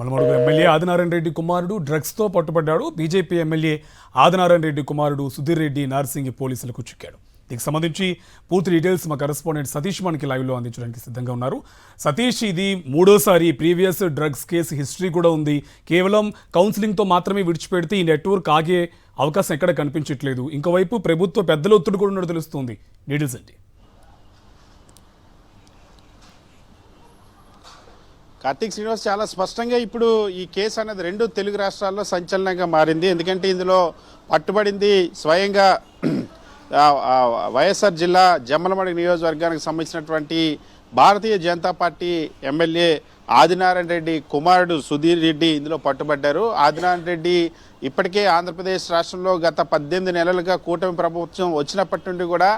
Jammalamadugu MLA Adinarayana Reddy కుమారుడు డ్రగ్స్తో పట్టుబడ్డాడు. BJP MLA Adinarayana Reddy కుమారుడు సుధీర్ రెడ్డి నార్సింగి పోలీసులకు చిక్కాడు. దీనికి సంబంధించి పూర్తి డీటెయిల్స్ మా కరెస్పాండెంట్ సతీష్ మనకి లైవ్లో అందించడానికి సిద్ధంగా ఉన్నారు. సతీష్, ఇది మూడోసారి ప్రీవియస్ డ్రగ్స్ కేసు హిస్టరీ కూడా ఉంది. కేవలం కౌన్సిలింగ్తో మాత్రమే విడిచిపెడితే ఈ నెట్వర్క్ ఆగే అవకాశం ఎక్కడ కనిపించట్లేదు. ఇంకోవైపు ప్రభుత్వ పెద్దల ఒత్తిడి కూడా ఉన్నట్టు తెలుస్తుంది. డీటెయిల్స్ ఏంటి? కార్తీక్ శ్రీనివాస్, చాలా స్పష్టంగా ఇప్పుడు ఈ కేసు అనేది రెండు తెలుగు రాష్ట్రాల్లో సంచలనంగా మారింది. ఎందుకంటే ఇందులో పట్టుబడింది స్వయంగా వైఎస్ఆర్ జిల్లా జమ్మలమడుగు నియోజకవర్గానికి సంబంధించినటువంటి భారతీయ జనతా పార్టీ ఎమ్మెల్యే ఆదినారాయణ రెడ్డి కుమారుడు సుధీర్ రెడ్డి ఇందులో పట్టుబడ్డారు. ఆదినారాయణ రెడ్డి ఇప్పటికే ఆంధ్రప్రదేశ్ రాష్ట్రంలో గత 18 నెలలుగా కూటమి ప్రభుత్వం వచ్చినప్పటి నుండి కూడా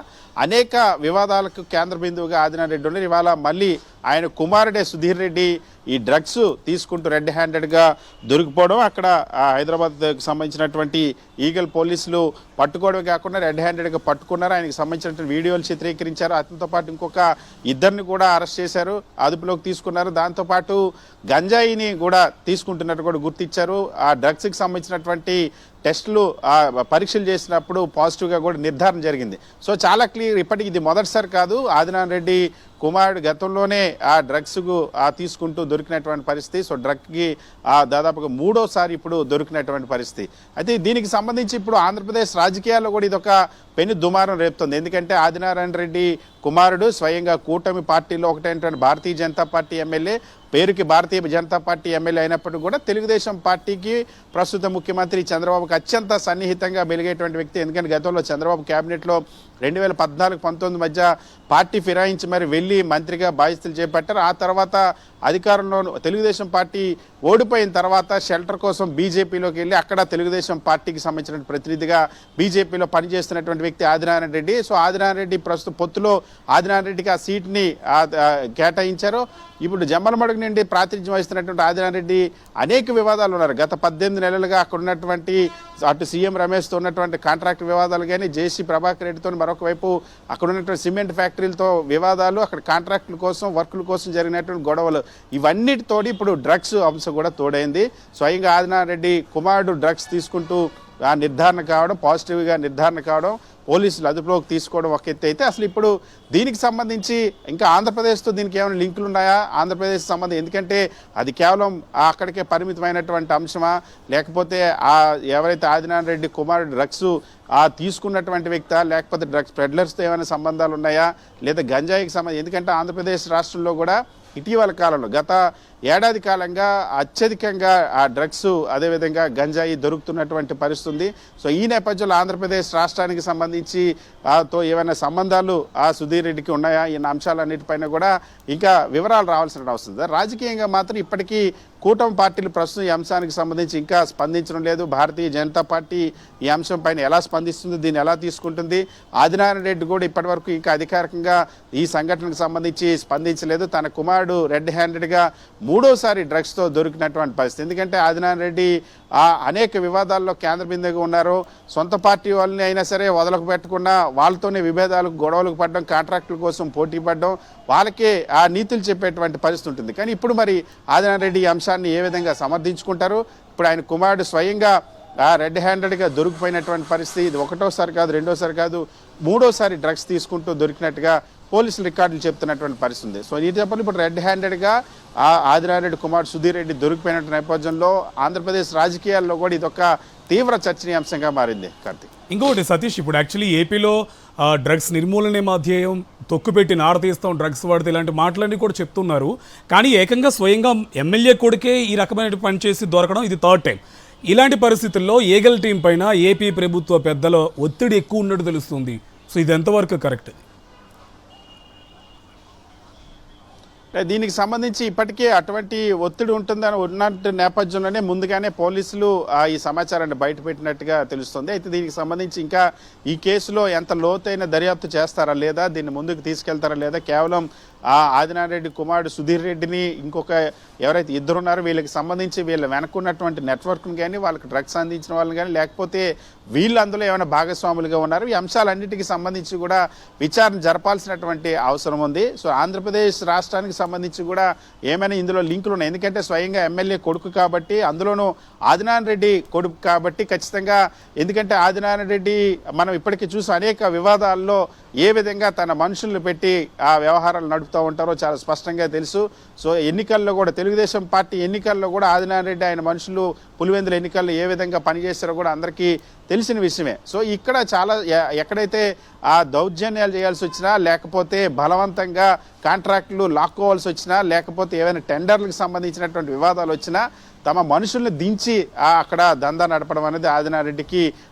అనేక వివాదాలకు కేంద్ర బిందువుగా ఆదినారాయణ రెడ్డి ఉన్నారు. ఇవాళ మళ్ళీ ఆయన కుమారుడే సుధీర్ రెడ్డి ఈ డ్రగ్స్ తీసుకుంటూ రెడ్ హ్యాండెడ్గా దొరికిపోవడం, అక్కడ హైదరాబాద్కి సంబంధించినటువంటి ఈగల్ పోలీసులు పట్టుకోవడమే కాకుండా రెడ్ హ్యాండెడ్గా పట్టుకున్నారు. ఆయనకు సంబంధించినటువంటి వీడియోలు చిత్రీకరించారు. అతనితో పాటు ఇంకొక ఇద్దరిని కూడా అరెస్ట్ చేశారు, అదుపులోకి తీసుకున్నారు. దాంతోపాటు గంజాయిని కూడా తీసుకుంటున్నట్టు కూడా గుర్తించారు. ఆ డ్రగ్స్కి సంబంధించినటువంటి టెస్టులు పరీక్షలు చేసినప్పుడు పాజిటివ్గా కూడా నిర్ధారణ జరిగింది. సో చాలా క్లియర్. ఇప్పటికి ఇది మొదటిసారి కాదు. ఆదినారాయణ రెడ్డి కుమారుడు గతంలోనే ఆ డ్రగ్స్కు తీసుకుంటూ దొరికినటువంటి పరిస్థితి. సో డ్రగ్కి దాదాపుగా మూడోసారి ఇప్పుడు దొరికినటువంటి పరిస్థితి. అయితే దీనికి సంబంధించి ఇప్పుడు ఆంధ్రప్రదేశ్ రాజకీయాల్లో కూడా ఇది ఒక పెను దుమారం రేపుతుంది. ఎందుకంటే ఆదినారాయణ రెడ్డి కుమారుడు స్వయంగా కూటమి పార్టీలో ఒకటైనటువంటి భారతీయ జనతా పార్టీ ఎమ్మెల్యే, పేరుకి భారతీయ జనతా పార్టీ ఎమ్మెల్యే అయినప్పటికీ కూడా తెలుగుదేశం పార్టీకి ప్రస్తుత ముఖ్యమంత్రి చంద్రబాబుకి అత్యంత సన్నిహితంగా మెలిగేటువంటి వ్యక్తి. ఎందుకంటే గతంలో చంద్రబాబు క్యాబినెట్లో 2014-19 మధ్య పార్టీ ఫిరాయించి మరి వెళ్ళి మంత్రిగా బాధ్యతలు చేపట్టారు. ఆ తర్వాత అధికారంలో తెలుగుదేశం పార్టీ ఓడిపోయిన తర్వాత షెల్టర్ కోసం బీజేపీలోకి వెళ్ళి అక్కడ తెలుగుదేశం పార్టీకి సంబంధించిన ప్రతినిధిగా బీజేపీలో పనిచేస్తున్నటువంటి వ్యక్తి ఆదినారాయణ రెడ్డి. సో ఆదినారాయణ రెడ్డి ప్రస్తుత పొత్తులో ఆదినారాయణ రెడ్డికి ఆ సీట్ని కేటాయించారు. ఇప్పుడు జమ్మలమడుగు నుండి ప్రాతినిధ్యం వహిస్తున్నటువంటి ఆదినారాయణ రెడ్డి అనేక వివాదాలు ఉన్నారు. గత 18 నెలలుగా అక్కడ ఉన్నటువంటి అటు సీఎం రమేష్తో ఉన్నటువంటి కాంట్రాక్ట్ వివాదాలు కానీ, జేసీ ప్రభాకర్ రెడ్డితో మరొక వైపు అక్కడ ఉన్నటువంటి సిమెంట్ ఫ్యాక్టరీలతో వివాదాలు, అక్కడ కాంట్రాక్టుల కోసం వర్కుల కోసం జరిగినటువంటి గొడవలు, ఇవన్నిటితోటి ఇప్పుడు డ్రగ్స్ అంశం కూడా తోడైంది. స్వయంగా ఆదినారాయణ రెడ్డి కుమారుడు డ్రగ్స్ తీసుకుంటూ నిర్ధారణ కావడం, పాజిటివ్గా నిర్ధారణ కావడం, పోలీసులు అదుపులోకి తీసుకోవడం ఒక ఎత్తు అయితే, అసలు ఇప్పుడు దీనికి సంబంధించి ఇంకా ఆంధ్రప్రదేశ్తో దీనికి ఏమైనా లింకులు ఉన్నాయా? ఆంధ్రప్రదేశ్ సంబంధం, ఎందుకంటే అది కేవలం అక్కడికే పరిమితమైనటువంటి అంశమా, లేకపోతే ఎవరైతే ఆదినారాయణ రెడ్డి కుమారుడు డ్రగ్స్ తీసుకున్నటువంటి వ్యక్తా, లేకపోతే డ్రగ్స్ పెడ్లర్స్తో ఏమైనా సంబంధాలు ఉన్నాయా, లేదా గంజాయికి సంబంధం? ఎందుకంటే ఆంధ్రప్రదేశ్ రాష్ట్రంలో కూడా ఇటీవల కాలంలో గత ఏడాది కాలంగా అత్యధికంగా ఆ డ్రగ్స్ అదేవిధంగా గంజాయి దొరుకుతున్నటువంటి పరిస్థితి. సో ఈ నేపథ్యంలో ఆంధ్రప్రదేశ్ రాష్ట్రానికి సంబంధించి ఏమైనా సంబంధాలు సుధీర్ రెడ్డికి ఉన్నాయా? ఈ అంశాలన్నిటిపైన కూడా ఇంకా వివరాలు రావాల్సిన అవసరం ఉంది. రాజకీయంగా మాత్రం ఇప్పటికీ కూటమి పార్టీలు ప్రస్తుతం ఈ అంశానికి సంబంధించి ఇంకా స్పందించడం లేదు. భారతీయ జనతా పార్టీ ఈ అంశం పైన ఎలా స్పందిస్తుంది, దీన్ని ఎలా తీసుకుంటుంది? ఆదినారాయణ రెడ్డి కూడా ఇప్పటివరకు ఇంకా అధికారికంగా ఈ సంఘటనకు సంబంధించి స్పందించలేదు. తన కుమారుడు రెడ్ హ్యాండెడ్గా మూడోసారి డ్రగ్స్తో దొరికినటువంటి పరిస్థితి. ఎందుకంటే ఆదినారాయణ రెడ్డి అనేక వివాదాల్లో కేంద్ర బిందువుగా ఉన్నారు. సొంత పార్టీ వాళ్ళని అయినా సరే వదలకు పెట్టకుండా వాళ్ళతోనే విభేదాలకు, గొడవలకు పడడం, కాంట్రాక్టుల కోసం పోటీ పడడం, వాళ్ళకే నీతులు చెప్పేటువంటి పరిస్థితి ఉంటుంది. కానీ ఇప్పుడు మరి ఆదినారాయణ రెడ్డి ఈ అంశాన్ని ఏ విధంగా సమర్థించుకుంటారు? ఇప్పుడు ఆయన కుమారుడు స్వయంగా రెడ్ హ్యాండెడ్గా దొరికిపోయినటువంటి పరిస్థితి. ఇది ఒకటోసారి కాదు, రెండోసారి కాదు, మూడోసారి డ్రగ్స్ తీసుకుంటూ దొరికినట్టుగా పోలీసులు రికార్డులు చెప్తున్నటువంటి పరిస్థితి ఉంది. సో ఈ చెప్పలు ఇప్పుడు రెడ్ హ్యాండెడ్గా ఆదినారాయణ రెడ్డి కుమారుడు సుధీర్ రెడ్డి దొరికిపోయినట్టు నేపథ్యంలో ఆంధ్రప్రదేశ్ రాజకీయాల్లో కూడా ఇదొక తీవ్ర చర్చనీయాంశంగా మారింది. కార్తీక్, ఇంకొకటి సతీష్, ఇప్పుడు యాక్చువల్లీ ఏపీలో డ్రగ్స్ నిర్మూలనే మాధ్యేయం, తొక్కుపెట్టి నారతీస్తాం, డ్రగ్స్ వాడితే ఇలాంటి మాటలన్నీ కూడా చెప్తున్నారు. కానీ ఏకంగా స్వయంగా ఎమ్మెల్యే కొడుకే ఈ రకమైన పని చేసి దొరకడం ఇది థర్డ్ టైం. ఇలాంటి పరిస్థితుల్లో ఏగల్ టీం పైన ఏపీ ప్రభుత్వ పెద్దల ఒత్తిడి ఎక్కువ ఉన్నట్టు తెలుస్తుంది. సో ఇది ఎంతవరకు కరెక్ట్? దీనికి సంబంధించి ఇప్పటికే అటువంటి ఒత్తిడి ఉంటుందని ఉన్నట్టు నేపథ్యంలోనే ముందుగానే పోలీసులు ఈ సమాచారాన్ని బయటపెట్టినట్టుగా తెలుస్తుంది. అయితే దీనికి సంబంధించి ఇంకా ఈ కేసులో ఎంత లోతైన దర్యాప్తు చేస్తారా లేదా, దీన్ని ముందుకు తీసుకెళ్తారా లేదా, కేవలం ఆ ఆదినారాయణ రెడ్డి కుమారుడు సుధీర్ రెడ్డిని ఇంకొక ఎవరైతే ఇద్దరు ఉన్నారో వీళ్ళకి సంబంధించి వీళ్ళ వెనక్కున్నటువంటి నెట్వర్క్ని కానీ వాళ్ళకి డ్రగ్స్ అందించిన వాళ్ళని కానీ లేకపోతే వీళ్ళు అందులో ఏమైనా భాగస్వాములుగా ఉన్నారు ఈ అంశాలన్నిటికీ సంబంధించి కూడా విచారణ జరపాల్సినటువంటి అవసరం ఉంది. సో ఆంధ్రప్రదేశ్ రాష్ట్రానికి సంబంధించి కూడా ఏమైనా ఇందులో లింకులు ఉన్నాయి. ఎందుకంటే స్వయంగా ఎమ్మెల్యే కొడుకు కాబట్టి అందులోనూ ఆదినారాయణ రెడ్డి కొడుకు కాబట్టి ఖచ్చితంగా ఎందుకంటే ఆదినారాయణ రెడ్డి మనం ఇప్పటికీ చూసి అనేక వివాదాల్లో ఏ విధంగా తన మనుషులను పెట్టి ఆ వ్యవహారాలు నడుపుతూ ఉంటారో చాలా స్పష్టంగా తెలుసు. సో ఎన్నికల్లో కూడా తెలుగుదేశం పార్టీ ఎన్నికల్లో కూడా ఆదినారాయణ రెడ్డి ఆయన మనుషులు పులివెందుల ఎన్నికల్లో ఏ విధంగా పనిచేస్తారో కూడా అందరికీ తెలిసిన విషయమే. సో ఇక్కడ చాలా ఎక్కడైతే ఆ దౌర్జన్యాలు చేయాల్సి వచ్చినా లేకపోతే బలవంతంగా కాంట్రాక్టులు లాక్కోవాల్సి వచ్చినా లేకపోతే ఏవైనా టెండర్లకు సంబంధించినటువంటి వివాదాలు వచ్చినా తమ మనుషుల్ని దించి అక్కడ దందా నడపడం అనేది ఆదినారాయణ రెడ్డికి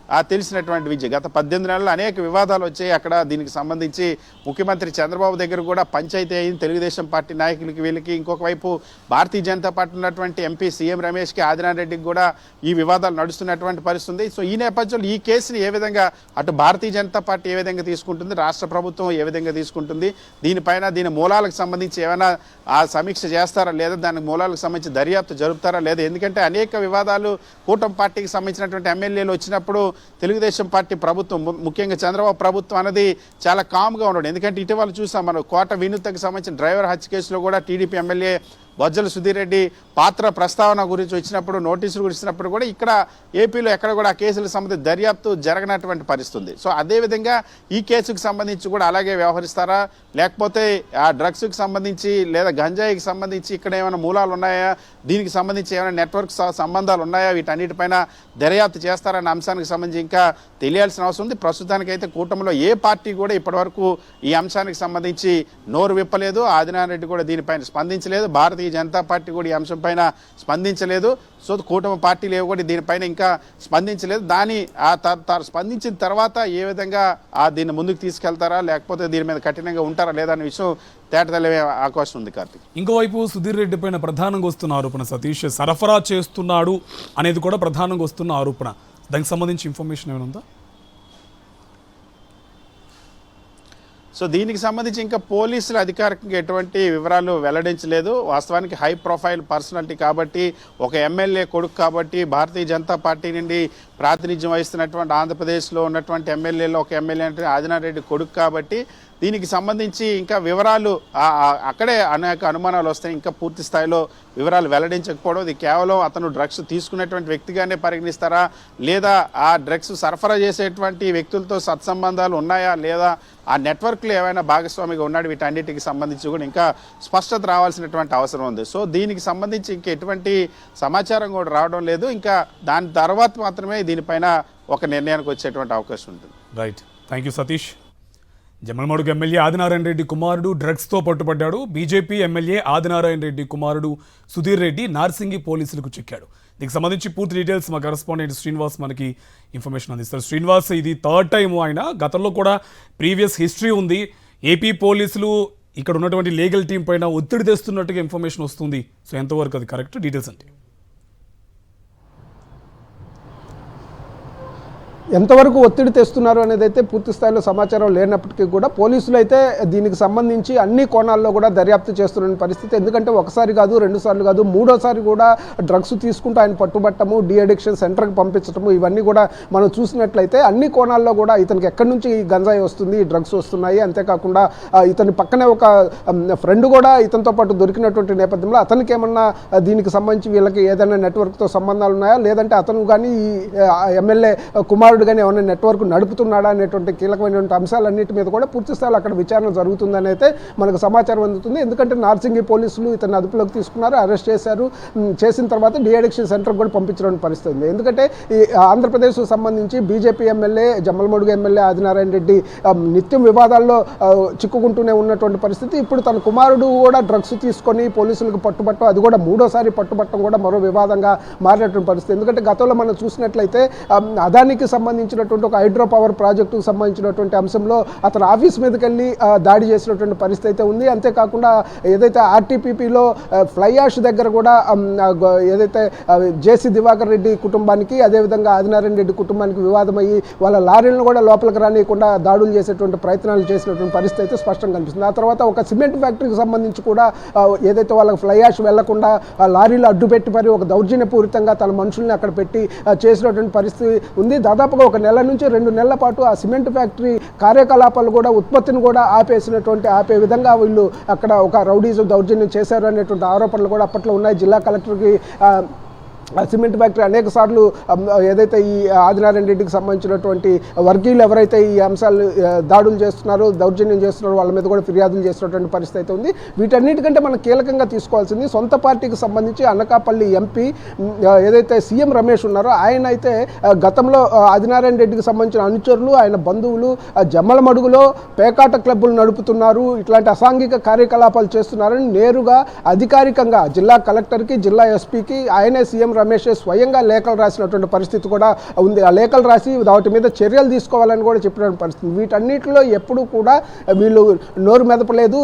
తెలిసినటువంటి విద్య. గత 18 నెలలు అనేక వివాదాలు వచ్చాయి అక్కడ. దీనికి సంబంధించి ముఖ్యమంత్రి చంద్రబాబు దగ్గర కూడా పంచాయతీ అయింది. తెలుగుదేశం పార్టీ నాయకులకి వీళ్ళకి ఇంకొక వైపు భారతీయ జనతా పార్టీ ఉన్నటువంటి ఎంపీ సీఎం రమేష్కి ఆదినారాయణ రెడ్డికి కూడా ఈ వివాదాలు నడుస్తున్నటువంటి పరిస్థితి ఉంది. సో ఈ నేపథ్యంలో ఈ కేసుని ఏ విధంగా అటు భారతీయ జనతా పార్టీ ఏ విధంగా తీసుకుంటుంది, రాష్ట్ర ప్రభుత్వం ఏ విధంగా తీసుకుంటుంది, దీనిపైన దీని మూలాలకు సంబంధించి ఏమైనా ఆ సమీక్ష చేస్తారా లేదా, దాని మూలాలకు సంబంధించి దర్యాప్తు జరుపుతారా లేదా. ఎందుకంటే అనేక వివాదాలు కూటమి పార్టీకి సంబంధించినటువంటి ఎమ్మెల్యేలు వచ్చినప్పుడు తెలుగుదేశం పార్టీ ప్రభుత్వం ముఖ్యంగా చంద్రబాబు ప్రభుత్వం అనేది చాలా కామ్గా ఉండడం. ఎందుకంటే ఇటీవల చూసాం మనం కోట వినూత్కి సంబంధించిన డ్రైవర్ హత్య కేసులో కూడా టీడీపీ ఎమ్మెల్యే బొజ్జల సుధీర్ రెడ్డి పాత్ర ప్రస్తావన గురించి వచ్చినప్పుడు నోటీసులు ఇచ్చినప్పుడు కూడా ఇక్కడ ఏపీలో ఎక్కడ కూడా ఆ కేసులకు సంబంధించి దర్యాప్తు జరగనటువంటి పరిస్థితి. సో అదేవిధంగా ఈ కేసుకు సంబంధించి కూడా అలాగే వ్యవహరిస్తారా లేకపోతే ఆ డ్రగ్స్కి సంబంధించి లేదా గంజాయికి సంబంధించి ఇక్కడ ఏమైనా మూలాలు ఉన్నాయా, దీనికి సంబంధించి ఏమైనా నెట్వర్క్ సంబంధాలు ఉన్నాయా, వీటన్నిటిపైన దర్యాప్తు చేస్తారన్న అంశానికి సంబంధించి ఇంకా తెలియాల్సిన అవసరం ఉంది. ప్రస్తుతానికైతే కూటమిలో ఏ పార్టీ కూడా ఇప్పటివరకు ఈ అంశానికి సంబంధించి నోరు విప్పలేదు. ఆదినారాయణ రెడ్డి కూడా దీనిపైన స్పందించలేదు. భారతీయ జనతా పార్టీ కూడా ఈ అంశం పైన స్పందించలేదు. సో కూటమి పార్టీలు ఏవో కూడా దీనిపైన ఇంకా స్పందించలేదు. స్పందించిన తర్వాత ఏ విధంగా దీన్ని ముందుకు తీసుకెళ్తారా లేకపోతే దీని మీద కఠినంగా ఉంటారా లేదా అనే విషయం తేటతెల్లే అవకాశం ఉంది. కార్తీక్, ఇంకోవైపు సుధీర్ రెడ్డి పైన ప్రధానంగా వస్తున్న ఆరోపణ సతీష్ సరఫరా చేస్తున్నాడు అనేది కూడా ప్రధానంగా వస్తున్న ఆరోపణ. దానికి సంబంధించి ఇన్ఫర్మేషన్ ఏమైనా ఉందా? సో దీనికి సంబంధించి ఇంకా పోలీసులు అధికారికంగా ఎటువంటి వివరాలు వెల్లడించలేదు. వాస్తవానికి హై ప్రొఫైల్ పర్సనాలిటీ కాబట్టి ఒక ఎమ్మెల్యే కొడుకు కాబట్టి భారతీయ జనతా పార్టీ నుండి ప్రాతినిధ్యం వహిస్తున్నటువంటి ఆంధ్రప్రదేశ్లో ఉన్నటువంటి ఎమ్మెల్యేలో ఒక ఎమ్మెల్యే అంటే ఆదినారాయణ రెడ్డి కొడుకు కాబట్టి దీనికి సంబంధించి ఇంకా వివరాలు అక్కడే అనేక అనుమానాలు వస్తాయి. ఇంకా పూర్తి స్థాయిలో వివరాలు వెల్లడించకపోవడం, ఇది కేవలం అతను డ్రగ్స్ తీసుకునేటువంటి వ్యక్తిగానే పరిగణిస్తారా లేదా ఆ డ్రగ్స్ సరఫరా చేసేటువంటి వ్యక్తులతో సత్సంబంధాలు ఉన్నాయా లేదా ఆ నెట్వర్క్లో ఏమైనా భాగస్వామిగా ఉన్నాడు, వీటన్నిటికి సంబంధించి కూడా ఇంకా స్పష్టత రావాల్సినటువంటి అవసరం ఉంది. సో దీనికి సంబంధించి ఇంకా ఎటువంటి సమాచారం కూడా రావడం లేదు. ఇంకా దాని తర్వాత మాత్రమే దీనిపైన ఒక నిర్ణయానికి వచ్చేటువంటి అవకాశం ఉంటుంది. Right, thank you Satish. Jammalamadugu MLA Adinarayana Reddy కుమారుడు డ్రగ్స్తో పట్టుబడ్డాడు. బీజేపీ ఎమ్మెల్యే ఆదినారాయణ రెడ్డి కుమారుడు సుధీర్ రెడ్డి నార్సింగి పోలీసులకు చిక్కాడు. దీనికి సంబంధించి పూర్తి డీటెయిల్స్ మా కరెస్పాండెంట్ శ్రీనివాస్ మనకి ఇన్ఫర్మేషన్ అందిస్తారు. శ్రీనివాస్, ఇది థర్డ్ టైం ఆయన, గతంలో కూడా ప్రీవియస్ హిస్టరీ ఉంది. ఏపీ పోలీసులు ఇక్కడ ఉన్నటువంటి లీగల్ టీం పైన ఒత్తిడి తెస్తున్నట్టుగా ఇన్ఫర్మేషన్ వస్తుంది. సో ఎంతవరకు అది కరెక్ట్? డీటెయిల్స్ అంటే ఎంతవరకు ఒత్తిడి తెస్తున్నారు అనేది అయితే పూర్తి స్థాయిలో సమాచారం లేనప్పటికీ కూడా పోలీసులు అయితే దీనికి సంబంధించి అన్ని కోణాల్లో కూడా దర్యాప్తు చేస్తున్న పరిస్థితి. ఎందుకంటే ఒకసారి కాదు, 2 సార్లు కాదు, 3వ సారి కూడా డ్రగ్స్ తీసుకుంటూ ఆయన పట్టుబట్టము, డీ అడిక్షన్ సెంటర్కి పంపించడము, ఇవన్నీ కూడా మనం చూసినట్లయితే అన్ని కోణాల్లో కూడా ఇతనికి ఎక్కడి నుంచి ఈ గంజాయి వస్తుంది, ఈ డ్రగ్స్ వస్తున్నాయి. అంతేకాకుండా ఇతని పక్కనే ఒక ఫ్రెండ్ కూడా ఇతనితో పాటు దొరికినటువంటి నేపథ్యంలో అతనికి ఏమన్నా దీనికి సంబంధించి వీళ్ళకి ఏదైనా నెట్వర్క్తో సంబంధాలు ఉన్నాయా లేదంటే అతను కానీ ఈ ఎమ్మెల్యే కుమారుడు కానీ ఏమైనా నెట్వర్క్ నడుపుతున్నాడా అనేటువంటి కీలకమైనటువంటి అంశాలన్నిటి మీద కూడా పూర్తి స్థాయిలో అక్కడ విచారణ జరుగుతుందని అయితే మనకు సమాచారం అందుతుంది. ఎందుకంటే నార్సింగి పోలీసులు ఇతను అదుపులోకి తీసుకున్నారు, అరెస్ట్ చేశారు. చేసిన తర్వాత డీ అడిక్షన్ సెంటర్కి కూడా పంపించడం పరిస్థితి ఉంది. ఎందుకంటే ఈ ఆంధ్రప్రదేశ్కు సంబంధించి BJP MLA Jammalamadugu MLA Adinarayana Reddy నిత్యం వివాదాల్లో చిక్కుకుంటూనే ఉన్నటువంటి పరిస్థితి. ఇప్పుడు తన కుమారుడు కూడా డ్రగ్స్ తీసుకొని పోలీసులకు పట్టుబట్టడం, అది కూడా 3వ సారి పట్టుబట్టడం కూడా మరో వివాదంగా మారినటువంటి పరిస్థితి. ఎందుకంటే గతంలో మనం చూసినట్లయితే అదానికి సంబంధించినటువంటి ఒక హైడ్రో పవర్ ప్రాజెక్టుకు సంబంధించినటువంటి అంశంలో అతను ఆఫీస్ మీదకి వెళ్ళి దాడి చేసినటువంటి పరిస్థితి అయితే ఉంది. అంతేకాకుండా ఏదైతే ఆర్టీపీపీలో ఫ్లై యాష్ దగ్గర కూడా ఏదైతే జేసీ దివాకర్ రెడ్డి కుటుంబానికి అదేవిధంగా ఆదినారాయణ రెడ్డి కుటుంబానికి వివాదమయ్యి వాళ్ళ లారీలను కూడా లోపలికి రానియకుండా దాడులు చేసేటువంటి ప్రయత్నాలు చేసినటువంటి పరిస్థితి అయితే స్పష్టంగా కనిపిస్తుంది. ఆ తర్వాత ఒక సిమెంట్ ఫ్యాక్టరీకి సంబంధించి కూడా ఏదైతే వాళ్ళకి ఫ్లై యాష్ వెళ్లకుండా లారీలు అడ్డుపెట్టి మరి ఒక దౌర్జన్యపూరితంగా తన మనుషుల్ని అక్కడ పెట్టి చేసినటువంటి పరిస్థితి ఉంది. దాదాపుగా 1 నెల నుంచి 2 నెలల పాటు ఆ సిమెంట్ ఫ్యాక్టరీ కార్యకలాపాలు కూడా ఉత్పత్తిని కూడా ఆపే విధంగా వీళ్ళు అక్కడ ఒక రౌడీజం దౌర్జన్యం చేశారు అనేటువంటి ఆరోపణలు కూడా అప్పట్లో ఉన్నాయి. జిల్లా కలెక్టర్కి సిమెంట్ ఫ్యాక్టరీ అనేక సార్లు ఏదైతే ఈ ఆదినారాయణ రెడ్డికి సంబంధించినటువంటి వర్గీయులు ఎవరైతే ఈ అంశాలు దాడులు చేస్తున్నారో దౌర్జన్యం చేస్తున్నారో వాళ్ళ మీద కూడా ఫిర్యాదులు చేస్తున్నటువంటి పరిస్థితి అయితే ఉంది. వీటన్నిటికంటే మనం కీలకంగా తీసుకోవాల్సింది సొంత పార్టీకి సంబంధించి అనకాపల్లి ఎంపీ ఏదైతే సీఎం రమేష్ ఉన్నారో ఆయన అయితే గతంలో ఆదినారాయణ రెడ్డికి సంబంధించిన అనుచరులు ఆయన బంధువులు జమ్మలమడుగులో పేకాట క్లబ్బులు నడుపుతున్నారు, ఇట్లాంటి అసాంఘిక కార్యకలాపాలు చేస్తున్నారని నేరుగా అధికారికంగా జిల్లా కలెక్టర్కి జిల్లా ఎస్పీకి ఆయనే సీఎం రమేష్ స్వయంగా లేఖలు రాసినటువంటి పరిస్థితి కూడా ఉంది. ఆ లేఖలు రాసి వాటి మీద చర్యలు తీసుకోవాలని కూడా చెప్పినటువంటి పరిస్థితి. వీటన్నిటిలో ఎప్పుడూ కూడా వీళ్ళు నోరు మెదపలేదు,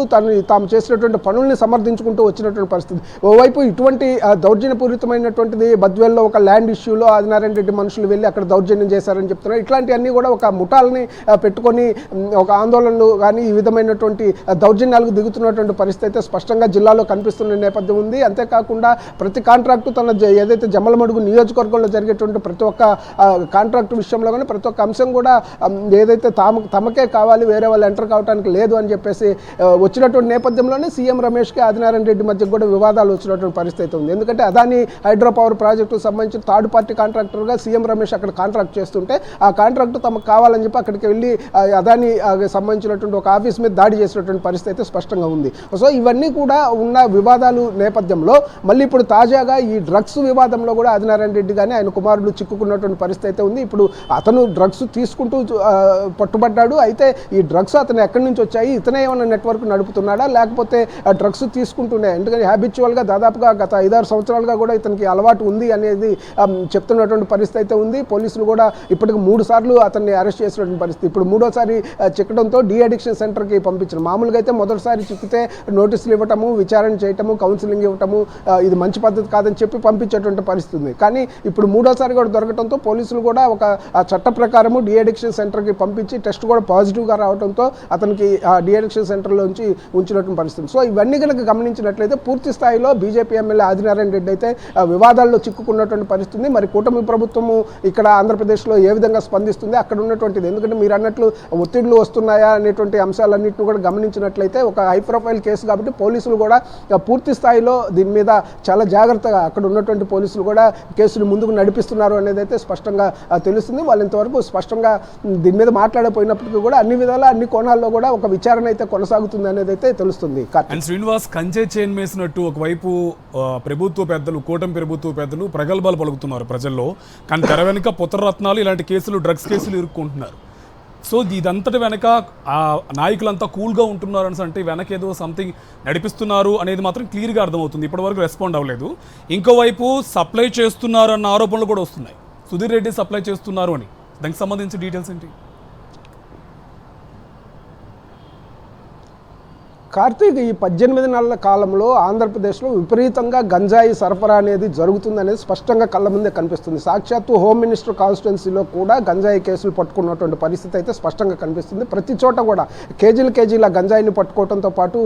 తాము చేసినటువంటి పనుల్ని సమర్థించుకుంటూ వచ్చినటువంటి పరిస్థితి. ఓవైపు ఇటువంటి దౌర్జన్యపూరితమైనటువంటిది బద్వేల్లో ఒక ల్యాండ్ ఇష్యూలో ఆదినారాయణ రెడ్డి మనుషులు వెళ్ళి అక్కడ దౌర్జన్యం చేశారని చెప్తున్నారు. ఇట్లాంటివన్నీ కూడా ఒక ముఠాలని పెట్టుకొని ఒక ఆందోళనలు కానీ ఈ విధమైనటువంటి దౌర్జన్యాలకు దిగుతున్నటువంటి పరిస్థితి అయితే స్పష్టంగా జిల్లాలో కనిపిస్తున్న నేపథ్యం ఉంది. అంతేకాకుండా ప్రతి కాంట్రాక్టు తన ఏదైతే జమ్మలమడుగు నియోజకవర్గంలో జరిగేటువంటి ప్రతి ఒక్క కాంట్రాక్ట్ విషయంలో కానీ ప్రతి ఒక్క అంశం కూడా ఏదైతే తమకే కావాలి, వేరే వాళ్ళు ఎంటర్ కావడానికి లేదు అని చెప్పేసి వచ్చినటువంటి నేపథ్యంలోనే సీఎం రమేష్కి ఆదినారాయణ రెడ్డి మధ్య కూడా వివాదాలు వచ్చినటువంటి పరిస్థితి ఉంది. ఎందుకంటే అదాని హైడ్రో పవర్ ప్రాజెక్టుకు సంబంధించి థర్డ్ పార్టీ కాంట్రాక్టర్గా సీఎం రమేష్ అక్కడ కాంట్రాక్ట్ చేస్తుంటే ఆ కాంట్రాక్టు తమకు కావాలని చెప్పి అక్కడికి వెళ్ళి అదాని సంబంధించినటువంటి ఒక ఆఫీస్ మీద దాడి చేసినటువంటి పరిస్థితి అయితే స్పష్టంగా ఉంది. సో ఇవన్నీ కూడా ఉన్న వివాదాలు నేపథ్యంలో మళ్ళీ ఇప్పుడు తాజాగా ఈ డ్రగ్స్ వివాదంలో కూడా ఆదినారాయణ రెడ్డి కానీ ఆయన కుమారుడు చిక్కుకున్నటువంటి పరిస్థితి అయితే ఉంది. ఇప్పుడు అతను డ్రగ్స్ తీసుకుంటూ పట్టుబడ్డాడు. అయితే ఈ డ్రగ్స్ అతను ఎక్కడి నుంచి వచ్చాయి, ఇతనే ఏమైనా నెట్వర్క్ నడుపుతున్నాడా లేకపోతే డ్రగ్స్ తీసుకుంటున్నాయి, ఎందుకంటే హ్యాబిచువల్గా దాదాపుగా గత 5-6 సంవత్సరాలుగా కూడా ఇతనికి అలవాటు ఉంది అనేది చెప్తున్నటువంటి పరిస్థితి అయితే ఉంది. పోలీసులు కూడా ఇప్పటికి 3 సార్లు అతన్ని అరెస్ట్ చేసినటువంటి పరిస్థితి. ఇప్పుడు 3వసారి చిక్కడంతో డీ అడిక్షన్ సెంటర్కి పంపించారు. మామూలుగా అయితే మొదటిసారి చిక్కితే నోటీసులు ఇవ్వటము, విచారణ చేయటము, కౌన్సిలింగ్ ఇవ్వటము, ఇది మంచి పద్ధతి కాదని చెప్పి పంపించేటువంటి పరిస్థితి ఉంది. కానీ ఇప్పుడు 3వసారి కూడా దొరకడంతో పోలీసులు కూడా ఒక చట్ట ప్రకారము డీ అడిక్షన్ సెంటర్కి పంపించి టెస్ట్ కూడా పాజిటివ్గా రావడంతో అతనికి డీ అడిక్షన్ సెంటర్లో ఉంచినటువంటి పరిస్థితి. సో ఇవన్నీ కనుక గమనించినట్లయితే పూర్తి స్థాయిలో బీజేపీ ఎమ్మెల్యే ఆదినారాయణ రెడ్డి అయితే వివాదాల్లో చిక్కుకున్నటువంటి పరిస్థితి. మరి కూటమి ప్రభుత్వము ఇక్కడ ఆంధ్రప్రదేశ్లో ఏ విధంగా స్పందిస్తుంది, అక్కడ ఉన్నటువంటిది ఎందుకంటే మీరు అన్నట్లు ఒత్తిళ్లు వస్తున్నాయా అనేటువంటి అంశాలన్నింటినీ కూడా గమనించినట్లయితే ఒక హై ప్రొఫైల్ కేసు కాబట్టి పోలీసులు కూడా పూర్తి స్థాయిలో దీని మీద చాలా జాగ్రత్తగా అక్కడ ఉన్నటువంటి పోలీసులు కూడా కేసులు ముందుకు నడిపిస్తున్నారు అనేది అయితే స్పష్టంగా తెలుస్తుంది. వాళ్ళు ఇంతవరకు స్పష్టంగా దీని మీద మాట్లాడకపోయినప్పటికీ కూడా అన్ని విధాల అన్ని కోణాల్లో కూడా ఒక విచారణ అయితే కొనసాగుతుంది అనేది అయితే తెలుస్తుంది. శ్రీనివాస్, కంచె చైన్ వేసినట్టు ఒకవైపు ప్రభుత్వ పెద్దలు, కూటమి ప్రభుత్వ పెద్దలు ప్రగల్భాలు పలుకుతున్నారు ప్రజల్లో, కానీ తెర వెనుక పుత్రరత్నాలు ఇలాంటి కేసులు, డ్రగ్స్ కేసులు ఇరుక్కుంటున్నారు. సో ఇదంతటి వెనక ఆ నాయకులంతా కూల్గా ఉంటున్నారు అని అంటే వెనక ఏదో సంథింగ్ నడిపిస్తున్నారు అనేది మాత్రం క్లియర్గా అర్థమవుతుంది. ఇప్పటివరకు రెస్పాండ్ అవ్వలేదు. ఇంకోవైపు సప్లై చేస్తున్నారు అన్న ఆరోపణలు కూడా వస్తున్నాయి. సుధీర్ రెడ్డి సప్లై చేస్తున్నారు అని, దానికి సంబంధించి డీటెయిల్స్ ఏంటి? కార్తీక్, ఈ 18 నెలల కాలంలో ఆంధ్రప్రదేశ్లో విపరీతంగా గంజాయి సరఫరా అనేది జరుగుతుందనేది స్పష్టంగా కళ్ళ ముందే కనిపిస్తుంది. సాక్షాత్తు హోమ్ మినిస్టర్ కాన్స్టిట్యున్సీలో కూడా గంజాయి కేసులు పట్టుకున్నటువంటి పరిస్థితి అయితే స్పష్టంగా కనిపిస్తుంది. ప్రతి చోట కూడా కేజీల గంజాయిని పట్టుకోవడంతో పాటు